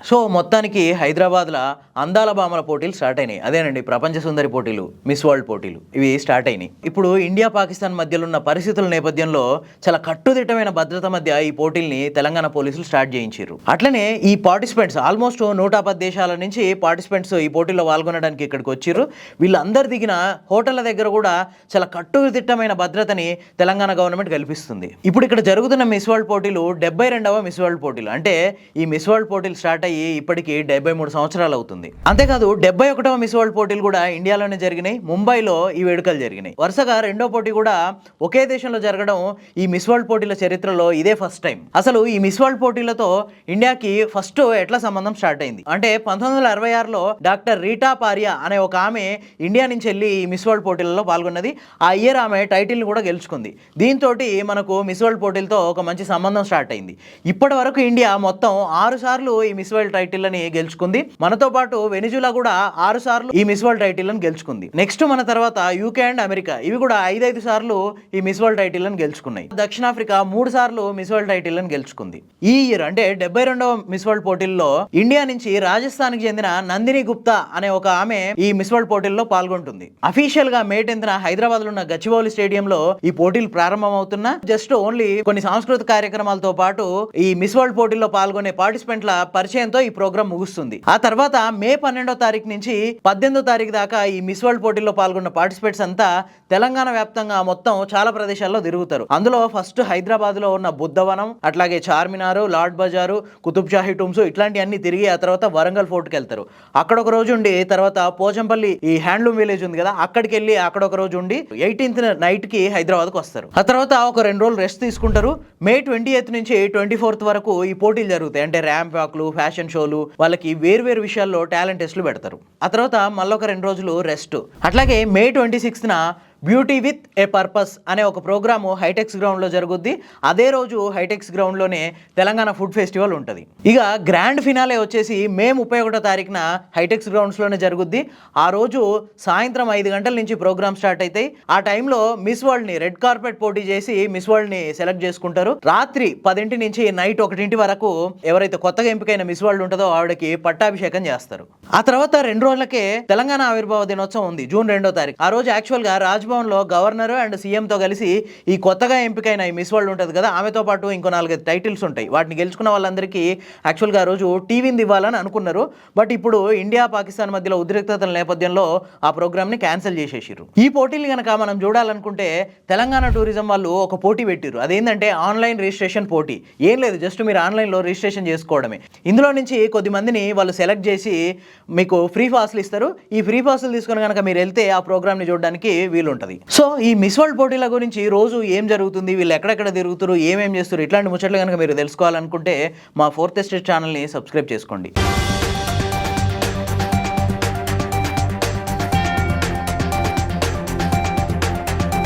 So మొత్తానికి హైదరాబాద్లో అందాల భామల పోటీలు స్టార్ట్ అయినాయి. అదేనండి ప్రపంచ సుందరి పోటీలు, మిస్ వరల్డ్ పోటీలు ఇవి స్టార్ట్ అయినాయి. ఇప్పుడు ఇండియా పాకిస్తాన్ మధ్యలో ఉన్న పరిస్థితుల నేపథ్యంలో చాలా కట్టుదిట్టమైన భద్రత మధ్య ఈ పోటీల్ని తెలంగాణ పోలీసులు స్టార్ట్ చేయించారు. అట్లనే ఈ పార్టిసిపెంట్స్ ఆల్మోస్ట్ 110 దేశాల నుంచి పార్టిసిపెంట్స్ ఈ పోటీలో పాల్గొనడానికి ఇక్కడికి వచ్చారు. వీళ్ళందరు దిగిన హోటళ్ల దగ్గర కూడా చాలా కట్టుదిట్టమైన భద్రతని తెలంగాణ గవర్నమెంట్ కల్పిస్తుంది. ఇప్పుడు ఇక్కడ జరుగుతున్న మిస్ వరల్డ్ పోటీలు 72వ మిస్ వరల్డ్ పోటీలు. అంటే ఈ మిస్ వరల్డ్ పోటీలు స్టార్ట్ అయ్యి ఇప్పటికి 73 సంవత్సరాలు అవుతుంది. అంతేకాదు 71వ మిస్ వరల్డ్ పోటీలు కూడా ఇండియాలోనే జరిగినాయి. ముంబైలో ఈ వేడుకలు జరిగినాయి. వరుసగా రెండో పోటీ కూడా ఒకే దేశంలో జరగడం ఈ మిస్ వరల్డ్ పోటీల చరిత్రలో ఇదే ఫస్ట్ టైం. అసలు ఈ మిస్ వరల్డ్ పోటీలతో ఇండియాకి ఫస్ట్ ఎట్లా సంబంధం స్టార్ట్ అయింది అంటే 1966లో డాక్టర్ రీటా పారియా అనే ఒక ఆమె ఇండియా నుంచి వెళ్ళి ఈ మిస్ వరల్డ్ పోటీలలో పాల్గొన్నది. ఆ ఇయర్ ఆమె టైటిల్ని కూడా గెలుచుకుంది. దీంతో మనకు మిస్ వరల్డ్ పోటీలతో ఒక మంచి సంబంధం స్టార్ట్ అయింది. ఇప్పటి వరకు ఇండియా మొత్తం 6 సార్లు ఈ మిస్ వరల్డ్ టైటిల్ అని గెలుచుకుంది. మనతో పాటు వెనిజులా కూడా 6 సార్లు ఈ మిస్ వరల్డ్ టైటిల్ అని గెలుచుకుంది. నెక్స్ట్ మన తర్వాత యూకే అండ్ అమెరికా ఇవి కూడా 5 సార్లు ఈ మిస్ వరల్డ్ టైటిల్ అని గెలుచుకున్నాయి. దక్షిణాఫ్రికా 3 సార్లు మిస్ వరల్డ్ టైటిల్ అని గెలుచుకుంది. ఈ ఇయర్ అంటే 72వ మిస్ వరల్డ్ పోటీల్లో ఇండియా నుంచి రాజస్థాన్ కి చెందిన నందిని గుప్తా అనే ఒక ఆమె ఈ మిస్ వరల్డ్ పోటీల్లో పాల్గొంటుంది. అఫీషియల్ గా మే 10న హైదరాబాద్ లో ఉన్న గచ్చిబౌలి స్టేడియంలో ఈ పోటీలు ప్రారంభం అవుతున్నా జస్ట్ ఓన్లీ కొన్ని సాంస్కృతిక కార్యక్రమాలతో పాటు ఈ మిస్ వరల్డ్ పోటీల్లో పాల్గొనే పార్టిసిపెంట్ల పరిచయంతో ఈ ప్రోగ్రామ్ ముగుస్తుంది. ఆ తర్వాత మే 12వ తారీఖు నుంచి 18వ తారీఖు దాకా ఈ మిస్ వరల్డ్ పోటీల్లో పాల్గొన్న పార్టిసిపేట్స్ అంతా తెలంగాణ వ్యాప్తంగా మొత్తం చాలా ప్రదేశాల్లో తిరుగుతారు. అందులో ఫస్ట్ హైదరాబాద్ లో ఉన్న బుద్ధవనం, అట్లాగే చార్మినార్, లార్డ్ బజారు, కుతుబ్ షాహీ టూమ్స్ ఇట్లాంటివన్నీ తిరిగి ఆ తర్వాత వరంగల్ ఫోర్ట్ కి వెళ్తారు. అక్కడ ఒక రోజు ఉండి తర్వాత పోచంపల్లి ఈ హ్యాండ్లూమ్ విలేజ్ ఉంది కదా అక్కడికి వెళ్ళి అక్కడ ఒక రోజు ఉండి 18th నైట్ కి హైదరాబాద్ కు వస్తారు. ఆ తర్వాత ఒక 2 రోజులు రెస్ట్ తీసుకుంటారు. మే 28th నుంచి 24th వరకు ఈ పోటీలు జరుగుతాయి. అంటే ర్యాంప్ వాక్లు, ఫ్యాషన్ షోలు, వాళ్ళకి వేరు విషయాల్లో టాలెంట్ టెస్ట్లు పెడతారు. ఆ తర్వాత మళ్ళీ ఒక 2 రోజులు రెస్ట్. అట్లాగే మే 26న బ్యూటీ విత్ ఏ పర్పస్ అనే ఒక ప్రోగ్రాము హైటెక్స్ గ్రౌండ్లో జరుగుద్ది. అదే రోజు హైటెక్స్ గ్రౌండ్లోనే తెలంగాణ ఫుడ్ ఫెస్టివల్ ఉంటుంది. ఇక గ్రాండ్ ఫినాలే వచ్చేసి మే 31వ తారీఖున హైటెక్స్ గ్రౌండ్స్లోనే జరుగుద్ది. ఆ రోజు సాయంత్రం 5 గంటల నుంచి ప్రోగ్రామ్ స్టార్ట్ అవుతాయి. ఆ టైంలో మిస్ వరల్డ్ని రెడ్ కార్పెట్ పోటీ చేసి మిస్ వరల్డ్ని సెలెక్ట్ చేసుకుంటారు. రాత్రి 10 నుంచి నైట్ 1 వరకు ఎవరైతే కొత్తగా ఎంపికైన మిస్ వరల్డ్ ఉంటుందో ఆవిడకి పట్టాభిషేకం చేస్తారు. ఆ తర్వాత 2 రోజులకే తెలంగాణ ఆవిర్భావ దినోత్సవం ఉంది జూన్ 2వ తారీఖు. ఆ రోజు యాక్చువల్గా రాజ్భవన్ లో గవర్నర్ అండ్ సీఎం తో కలిసి ఈ కొత్తగా ఎంపికైన ఈ మిస్ వరల్డ్ ఉంటుంది కదా ఆమెతో పాటు ఇంకో 4 టైటిల్స్ ఉంటాయి. వాటిని గెలుచుకున్న వాళ్ళందరికీ యాక్చువల్గా ఆ రోజు టీవీని ఇవ్వాలని అనుకున్నారు. బట్ ఇప్పుడు ఇండియా పాకిస్తాన్ మధ్యలో ఉద్రిక్తతల నేపథ్యంలో ఆ ప్రోగ్రామ్ ని క్యాన్సిల్ చేసేసారు. ఈ పోటీలు కనుక మనం చూడాలనుకుంటే తెలంగాణ టూరిజం వాళ్ళు ఒక పోటీ పెట్టారు. అదేంటంటే ఆన్లైన్ రిజిస్ట్రేషన్ పోటీ. ఏం లేదు, జస్ట్ మీరు ఆన్లైన్లో రిజిస్ట్రేషన్ చేసుకోవడమే. ఇందులో నుంచి కొద్ది మందిని వాళ్ళు సెలెక్ట్ చేసి మీకు ఫ్రీ పాస్లు ఇస్తారు. ఈ ఫ్రీ పాస్లు తీసుకుని కనుక మీరు వెళ్తే ఆ ప్రోగ్రామ్ ని చూడడానికి వీలుంటుంది. సో ఈ మిస్ వరల్డ్ పోటీల గురించి రోజు ఏం జరుగుతుంది, వీళ్ళు ఎక్కడెక్కడ తిరుగుతారు, ఏమేం చేస్తారు, ఇట్లాంటి ముచ్చట్లు కనుక మీరు తెలుసుకోవాలనుకుంటే మా 4th Estate ఛానల్ని సబ్స్క్రైబ్ చేసుకోండి.